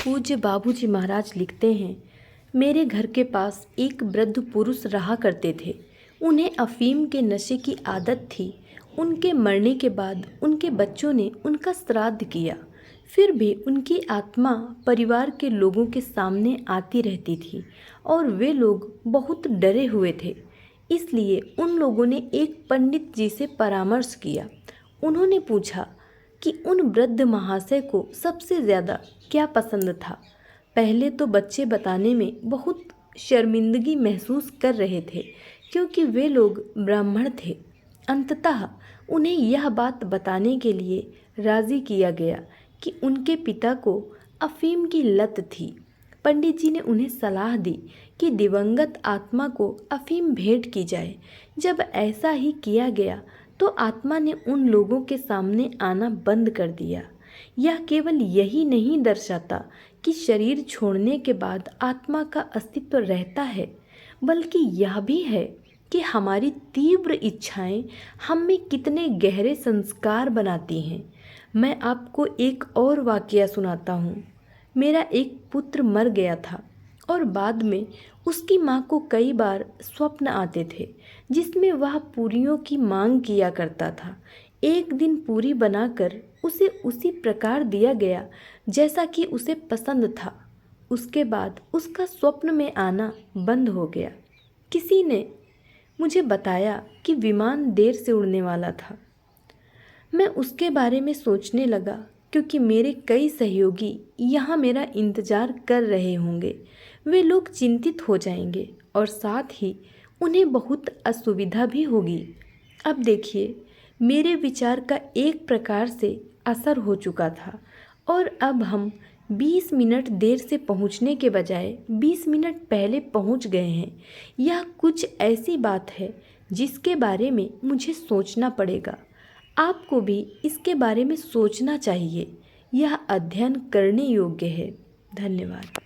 पूज्य बाबूजी महाराज लिखते हैं, मेरे घर के पास एक वृद्ध पुरुष रहा करते थे। उन्हें अफीम के नशे की आदत थी। उनके मरने के बाद उनके बच्चों ने उनका श्राद्ध किया। फिर भी उनकी आत्मा परिवार के लोगों के सामने आती रहती थी और वे लोग बहुत डरे हुए थे। इसलिए उन लोगों ने एक पंडित जी से परामर्श किया। उन्होंने पूछा कि उन वृद्ध महाशय को सबसे ज़्यादा क्या पसंद था। पहले तो बच्चे बताने में बहुत शर्मिंदगी महसूस कर रहे थे क्योंकि वे लोग ब्राह्मण थे। अंततः उन्हें यह बात बताने के लिए राज़ी किया गया कि उनके पिता को अफीम की लत थी। पंडित जी ने उन्हें सलाह दी कि दिवंगत आत्मा को अफीम भेंट की जाए। जब ऐसा ही किया गया तो आत्मा ने उन लोगों के सामने आना बंद कर दिया। यह केवल यही नहीं दर्शाता कि शरीर छोड़ने के बाद आत्मा का अस्तित्व रहता है, बल्कि यह भी है कि हमारी तीव्र इच्छाएं हम में कितने गहरे संस्कार बनाती हैं। मैं आपको एक और वाकया सुनाता हूँ। मेरा एक पुत्र मर गया था और बाद में उसकी माँ को कई बार स्वप्न आते थे जिसमें वह पूरियों की मांग किया करता था। एक दिन पूरी बनाकर उसे उसी प्रकार दिया गया जैसा कि उसे पसंद था। उसके बाद उसका स्वप्न में आना बंद हो गया। किसी ने मुझे बताया कि विमान देर से उड़ने वाला था। मैं उसके बारे में सोचने लगा क्योंकि मेरे कई सहयोगी यहाँ मेरा इंतज़ार कर रहे होंगे। वे लोग चिंतित हो जाएंगे और साथ ही उन्हें बहुत असुविधा भी होगी। अब देखिए, मेरे विचार का एक प्रकार से असर हो चुका था और अब हम 20 मिनट देर से पहुंचने के बजाय 20 मिनट पहले पहुंच गए हैं। यह कुछ ऐसी बात है जिसके बारे में मुझे सोचना पड़ेगा। आपको भी इसके बारे में सोचना चाहिए। यह अध्ययन करने योग्य है। धन्यवाद।